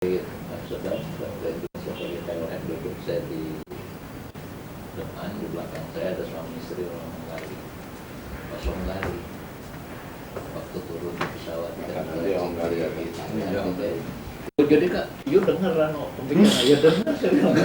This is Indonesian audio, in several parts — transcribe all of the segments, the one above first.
Sedang sebagai KLM duduk saya di depan, di belakang saya ada suami istri orang lari, kosong lari. Waktu turun di pesawat kan dia orang lari lagi. Jadi kak, you dengar Rano, pembicaraan ya dengar saya bilang.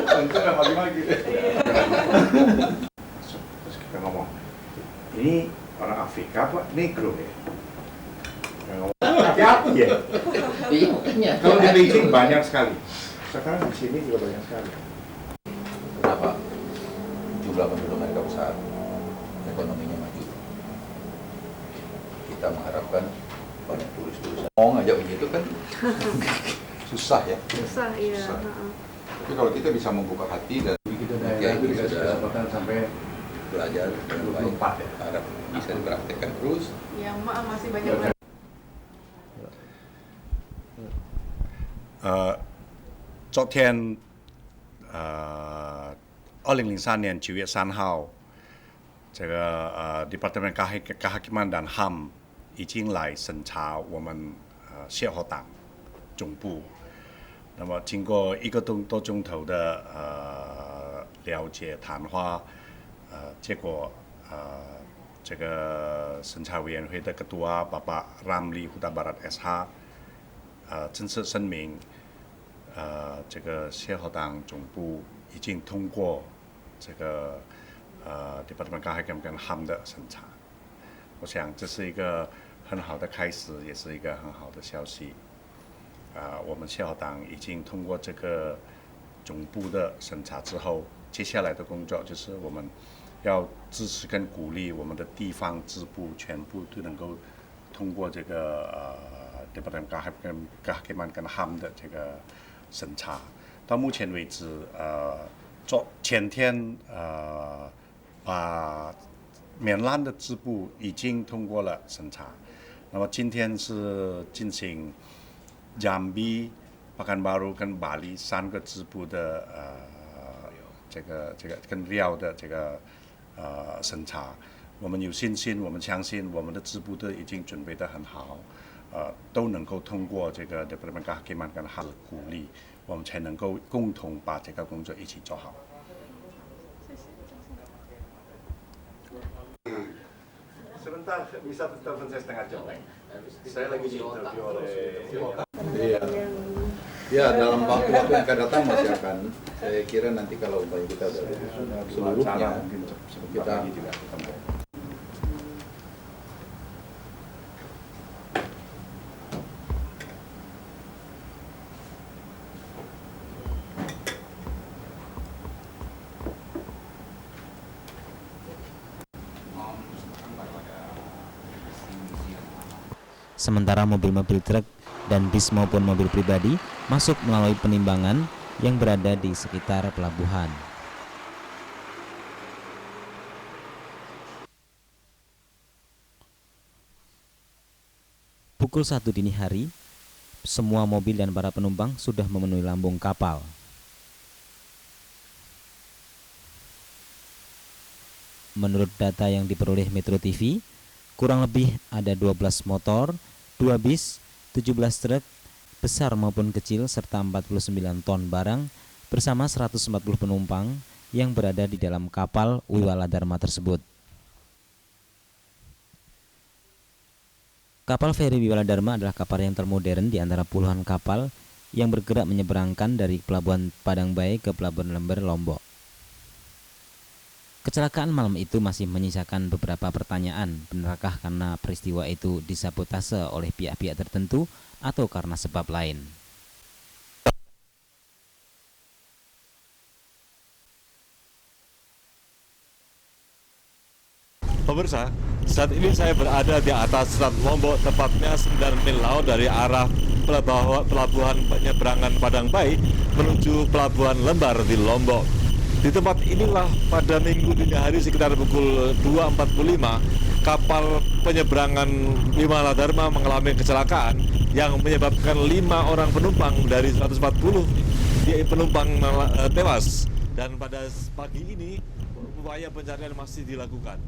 Tentu nggak lagi. Terus kita ngomong, ini orang Afrika apa Negro ya? Hati-hati ya. Iya makanya. Kalau di Beijing banyak sekali. Sekarang di sini juga banyak sekali. Kenapa? Jumlah penduduk mereka besar, ekonominya maju. Kita mengharapkan banyak turis-turis. Mau ngajak begitu kan susah ya. Susah, iya. Susah. Tapi kalau kita bisa membuka hati dan Kita itu dikasih sudah kesempatan sampai belajar dengan baik, 24 ya. harap bisa dipraktekkan terus. Ya, Mak masih banyak 昨天2003年9月3号，这个Departemen Kehakiman dan HAM 已经来审查我们协和党总部。那么经过1个多钟头的了解谈话，结果这个审查委员会的 Ketua Bapak Ramli Huta Barat SH 正式声明，这个协和党总部已经通过这个Departemen Kehakiman跟 HAM 的审查。我想这是一个很好的开始，也是一个很好的消息。我们协和党已经通过这个总部的审查之后，接下来的工作就是我们要支持跟鼓励我们的地方支部全部都能够通过这个Departemen Kehakiman跟 HAM 的这个审查。到目前为止，前天把缅兰的支部已经通过了审查，那么今天是进行Jambi、Pekanbaru 跟巴黎3个支部的这个跟Riau的这个审查。我们有信心，我们相信我们的支部都已经准备得很好，都能够通过这个 Departemen Kehakiman跟 HAM 鼓励，我们才能够共同把这个工作一起做好。Sebentar, bisa telepon saya setengah jam. Saya lagi diinterview oleh. Iya. Ya, dalam waktu-waktu yang akan datang masih akan. Saya kira nanti kalau umpamanya kita sudah seluruhnya, kita juga ketemu. Sementara mobil-mobil truk dan bis maupun mobil pribadi masuk melalui penimbangan yang berada di sekitar pelabuhan. Pukul 1 dini hari, semua mobil dan para penumpang sudah memenuhi lambung kapal. Menurut data yang diperoleh Metro TV, kurang lebih ada 12 motor, 2 bis, 17 truk, besar maupun kecil, serta 49 ton barang bersama 140 penumpang yang berada di dalam kapal Wiwala Dharma tersebut. Kapal feri Wiwala Dharma adalah kapal yang termodern di antara puluhan kapal yang bergerak menyeberangkan dari Pelabuhan Padangbae ke Pelabuhan Lember, Lombok. Kecelakaan malam itu masih menyisakan beberapa pertanyaan, benarkah karena peristiwa itu disabotase oleh pihak-pihak tertentu atau karena sebab lain. Pemirsa, saat ini saya berada di atas Selat Lombok, tepatnya 9 mil laut dari arah pelabuhan penyeberangan Padangbae menuju Pelabuhan Lembar di Lombok. Di tempat inilah pada Minggu dini hari sekitar pukul 2.45 kapal penyeberangan Wiwala Dharma mengalami kecelakaan yang menyebabkan 5 orang penumpang dari 140 penumpang tewas, dan pada pagi ini upaya pencarian masih dilakukan.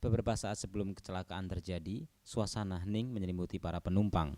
Beberapa saat sebelum kecelakaan terjadi, suasana hening menyelimuti para penumpang.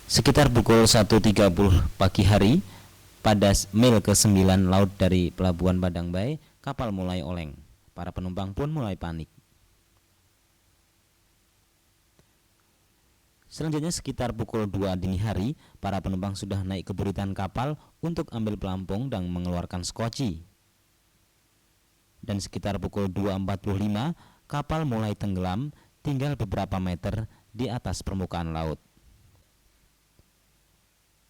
Sekitar pukul 1.30 pagi hari, pada mil ke-9 laut dari Pelabuhan Padang Bay, kapal mulai oleng. Para penumpang pun mulai panik. Selanjutnya sekitar pukul 2 dini hari, para penumpang sudah naik ke buritan kapal untuk ambil pelampung dan mengeluarkan skoci. Dan sekitar pukul 2.45, kapal mulai tenggelam, tinggal beberapa meter di atas permukaan laut.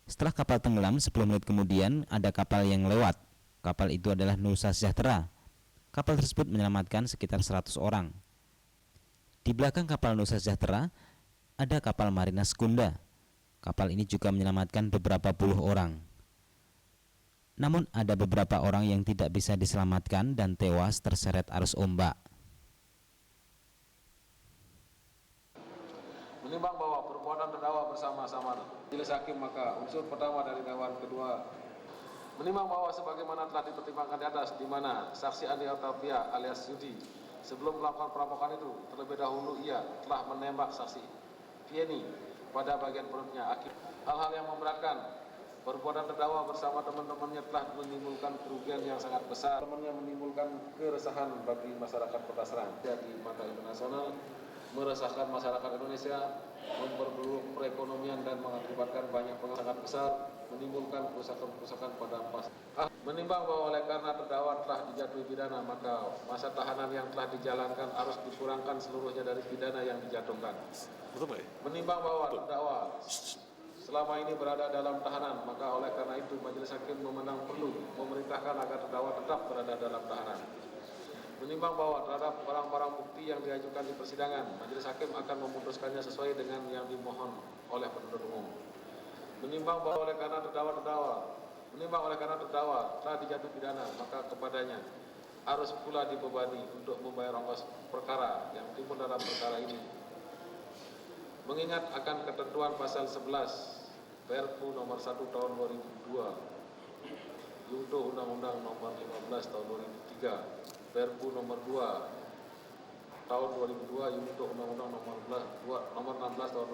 Setelah kapal tenggelam, 10 menit kemudian ada kapal yang lewat. Kapal itu adalah Nusa Sejahtera. Kapal tersebut menyelamatkan sekitar 100 orang. Di belakang kapal Nusa Sejahtera ada kapal Marina Sekunda. Kapal ini juga menyelamatkan beberapa puluh orang. Namun ada beberapa orang yang tidak bisa diselamatkan dan tewas terseret arus ombak. Menimbang bahwa perbuatan terdakwa bersama-sama majelis hakim, maka unsur pertama dari dakwaan kedua menimbang bahwa sebagaimana telah dipertimbangkan di atas, di mana saksi Andi Octavia alias Yudi sebelum melakukan perampokan itu terlebih dahulu ia telah menembak saksi Pieni pada bagian perutnya. Hal-hal yang memberatkan perbuatan terdakwa bersama teman-temannya telah menimbulkan kerugian yang sangat besar. Temannya menimbulkan keresahan bagi masyarakat Kota Serang di mata internasional, meresahkan masyarakat Indonesia, memperburuk perekonomian dan mengakibatkan banyak pengaruh sangat besar, menimbulkan kerusakan-kerusakan pada masyarakat. Menimbang bahwa oleh karena terdakwa telah dijatuhi pidana, maka masa tahanan yang telah dijalankan harus dikurangkan seluruhnya dari pidana yang dijatuhkan. Menimbang bahwa terdakwa selama ini berada dalam tahanan, maka oleh karena itu majelis hakim memandang perlu memerintahkan agar terdakwa tetap berada dalam tahanan. Menimbang bahwa terhadap barang-barang bukti yang diajukan di persidangan, majelis hakim akan memutuskannya sesuai dengan yang dimohon oleh penuntut umum. Menimbang bahwa oleh karena terdakwa telah dijatuhi pidana, maka kepadanya harus pula dibebani untuk membayar ongkos perkara yang timbul dalam perkara ini. Mengingat akan ketentuan pasal 11 Perpu nomor 1 tahun 2002, Yunto Undang-Undang nomor 15 tahun 2003, Perpu nomor 2 tahun 2002, Yunto Undang-Undang nomor 16 tahun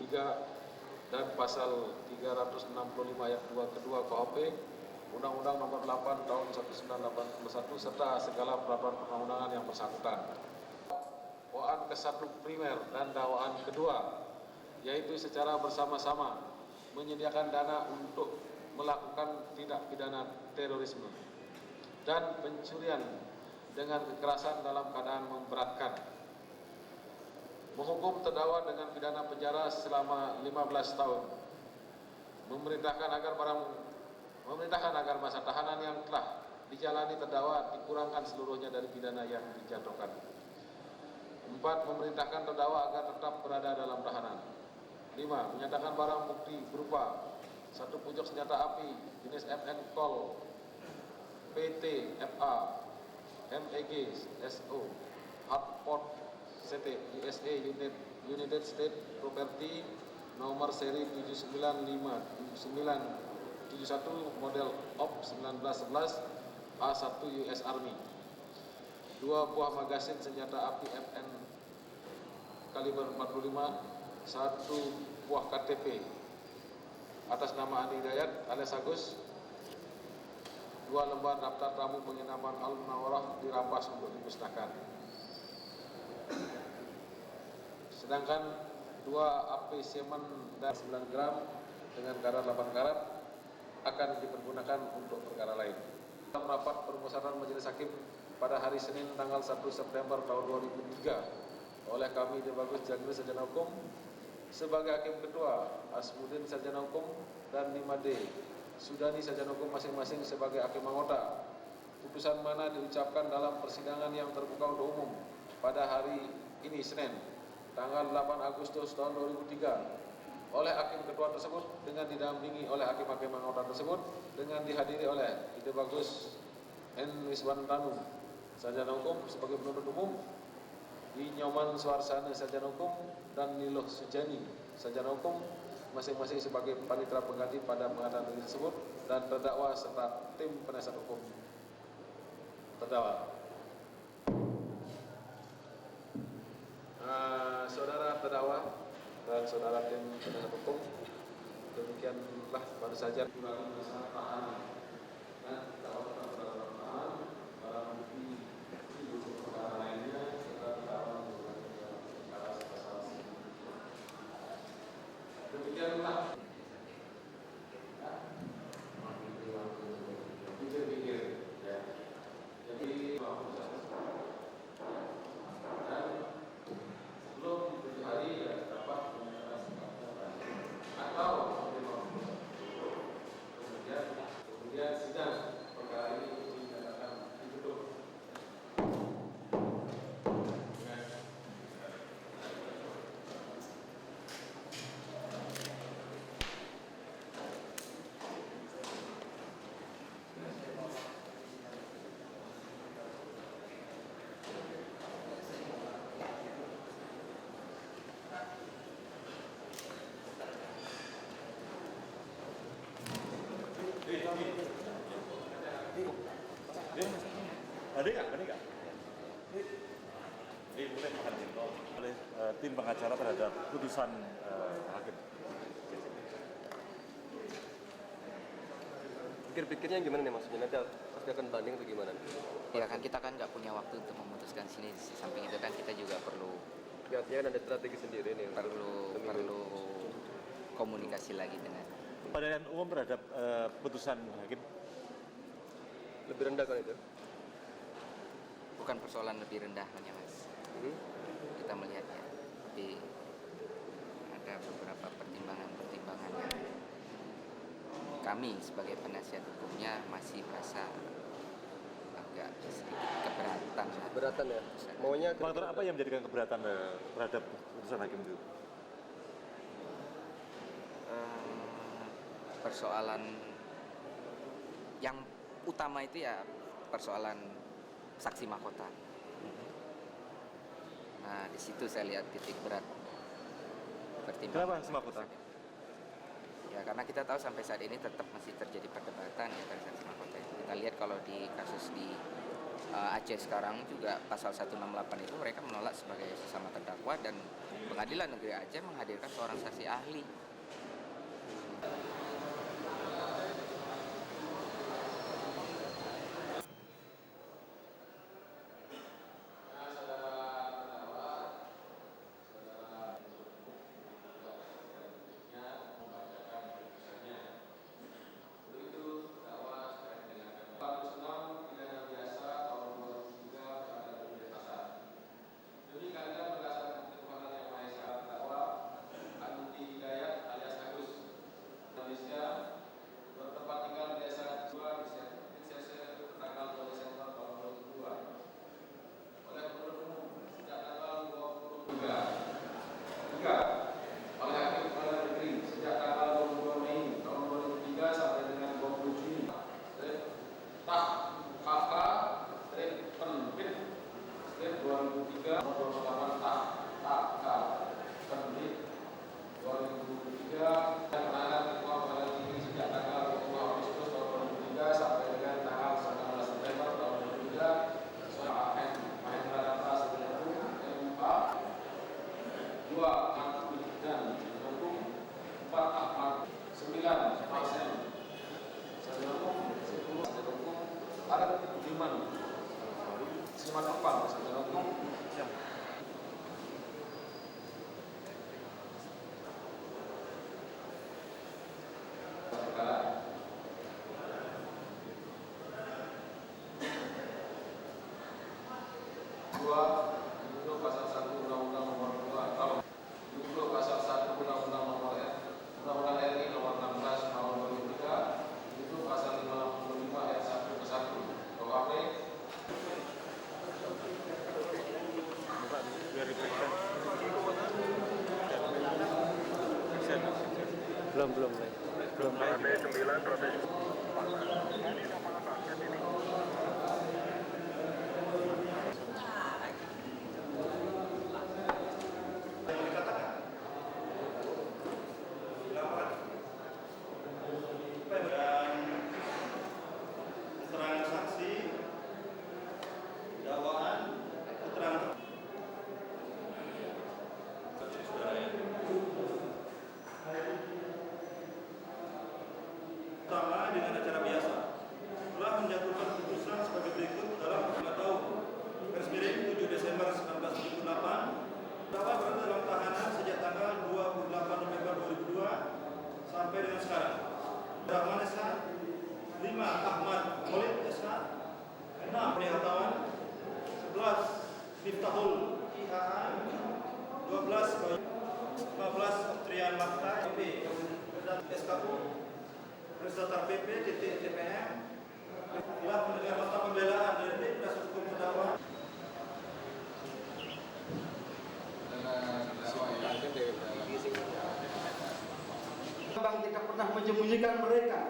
2003, dan pasal 365 ayat 2 kedua KUHP, Undang-Undang nomor 8 tahun 1981, serta segala peraturan perundang-undangan yang bersangkutan. Dakwaan ke-1 primer dan dakwaan kedua, yaitu secara bersama-sama menyediakan dana untuk melakukan tindak pidana terorisme dan pencurian dengan kekerasan dalam keadaan memberatkan. Menghukum terdakwa dengan pidana penjara selama 15 tahun. Memerintahkan agar masa tahanan yang telah dijalani terdakwa dikurangkan seluruhnya dari pidana yang dijatuhkan. 4. Memerintahkan terdakwa agar tetap berada dalam tahanan. 5. Menyatakan barang bukti berupa 1 pucuk senjata api jenis MN Col PT FA MEG SO Hardport CT USA United States Property nomor seri 795-971 model OP 1911 A1 US Army. 2 buah magasin senjata api MN kaliber 45, 1 buah KTP atas nama Andi Hidayat alias Agus, 2 lembar daftar tamu penginapan Al Munawwarah dirampas untuk dimusnahkan. Sedangkan 2 AP semen dan 9 gram dengan kadar 8 karat akan dipergunakan untuk perkara lain. Dalam rapat permusyawaratan majelis hakim pada hari Senin tanggal 1 September tahun 2003 oleh kami Debagus Jagri Sarjana Hukum sebagai hakim ketua, Asmudin Sarjana Hukum dan Nimade Sudani Sarjana Hukum masing-masing sebagai hakim anggota. Putusan mana diucapkan dalam persidangan yang terbuka untuk umum pada hari ini Senin tanggal 8 Agustus tahun 2003 oleh hakim ketua tersebut dengan didampingi oleh hakim-hakim anggota tersebut dengan dihadiri oleh Debagus N. Wiswantanu Sarjana Hukum sebagai penuntut umum, Nyoman Suarsana Sarjana Hukum dan Niloh Sujani Sarjana Hukum masing-masing sebagai panitera pengganti pada pengadilan negeri tersebut, dan terdakwa serta tim penasihat hukum terdakwa. Saudara terdakwa dan saudara tim penasihat hukum. Demikianlah baru saja kurangi masalah tahanan dan kalau tetap dalam tahanan barang bukti perkara lainnya serta dikawal dengan perkara pasal. Demikianlah pikir-pikir ya. Jadi dan sebelum 7 hari ya dapat menyerahkan sikapnya atau kemudian sidang perkara ini dinyatakan ditutup. Ini mulai makan jengkol oleh tim pengacara terhadap putusan hakim. Pikir-pikirnya gimana nih maksudnya? Nanti pasti akan banding atau gimana? Ya kan kita kan nggak punya waktu untuk memutuskan sini. Di samping itu kan kita juga perlu Artinya ada strategi sendiri nih. perlu komunikasi lagi dengan Pandangan umum terhadap putusan hakim. Lebih rendah kan itu? bukan persoalan lebih rendahnya mas. Kita melihatnya, tapi ada beberapa pertimbangan yang kami sebagai penasihat hukumnya masih merasa agak sedikit keberatan. Keberatan ya? Maunya Faktor apa yang menjadikan keberatan terhadap putusan hakim itu? Persoalan yang utama itu ya persoalan saksi mahkota. Nah, di situ saya lihat titik berat pertimbangan. Kenapa saksi mahkota? Ya, karena kita tahu sampai saat ini tetap masih terjadi perdebatan ya tentang saksi mahkota. Kita lihat kalau di kasus di Aceh sekarang juga pasal 168 itu mereka menolak sebagai sesama terdakwa dan Pengadilan Negeri Aceh menghadirkan seorang saksi ahli. Bertempat tinggal di desa 2 di Sese tanggal 2 Desember tahun 2002 oleh penuntut umum sejak tanggal 23 oleh Hakim Pengadilan Negeri sejak tanggal 22 Mei tahun 2003 sampai dengan 20 Juni tak KK penerbit 2003 nomor 28 tak K penerbit 2003 dan penanganan Ketua Pengadilan Negeri sejak tanggal 20 Agustus tahun 2003 sampai dengan tanggal 19 September tahun 2003 sesuai AN Mahendra Data Sebenarnya MK 2 Ahmad dan Hukum 4 Ahmad 9 Pasien Hukum 10 Hukum Arab Budiman Simanupang Hukum Untuk pasal 1 Undang-Undang Nomor 2 tahun untuk pasal 1 Undang-Undang Nomor Undang-Undang RI Nomor 16 Tahun 2003 itu pasal 55 ayat 1 ke 1 KUHP. Belum. Keterangan saksi, dakwaan, keterangan. Saudara ya. PP, DPM, telah mendengar nota pembelaan dari tim kuasa hukum terdakwa. Bang tidak pernah menyembunyikan mereka,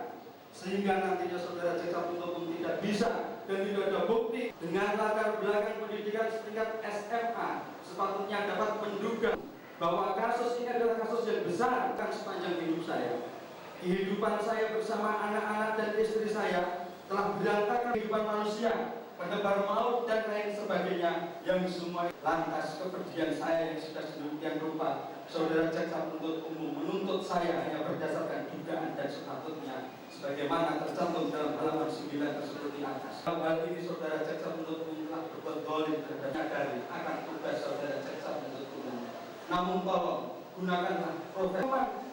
sehingga nantinya saudara jaksa penuntut umum tidak bisa dan tidak ada bukti dengan latar belakang pendidikan setingkat SMA sepatutnya dapat menduga bahwa kasus ini adalah kasus yang besar kan sepanjang hidup saya. Kehidupan saya bersama anak-anak dan istri saya telah berantakan kehidupan manusia, penebar maut dan lain sebagainya, yang semua lantas kepergian saya yang sudah sedemikian rupa. Saudara jaksa penuntut umum menuntut saya hanya berdasarkan dugaan dan sepatutnya sebagaimana tercantum dalam halaman 9 tersebut di atas. Hal ini saudara jaksa penuntut umum telah berbuat zalim terhadap dari akan tugas saudara jaksa penuntut umum. Namun tolong gunakanlah proses.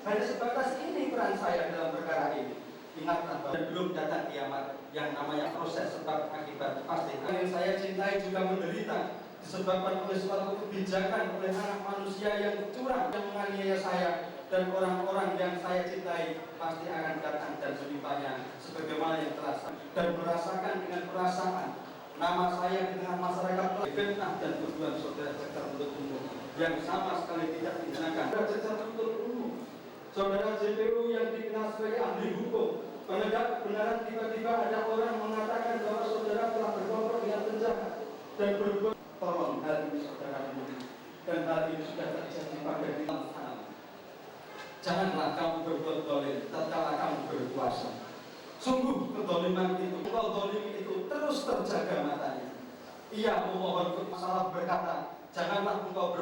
Hanya sebatas ini peran saya dalam perkara ini. Ingatlah bahwa belum datang kiamat yang namanya proses sebab akibat pasti. Yang saya cintai juga menderita disebabkan oleh suatu kebijakan oleh anak manusia yang curang yang menganiaya saya, dan orang-orang yang saya cintai pasti akan datang dan menimpanya sebagaimana yang telah saya dan merasakan dengan perasaan nama saya di tengah masyarakat fitnah dan tuduhan saudara jaksa penuntut umum yang sama sekali tidak digunakan. Saudara jaksa penuntut umum, saudara JPU yang dikenal sebagai ahli hukum, penegak kebenaran, tiba-tiba ada orang mengatakan bahwa saudara telah berkelompok dengan penjahat dan berbuat. Tolong hal ini saudara mengerti, dan hal ini sudah terjadi pada kita. Janganlah kamu berbuat zalim tatkala kamu berkuasa. Sungguh kezaliman itu, zalim itu terus terjaga matanya. Ia memohon masalah berkata, janganlah engkau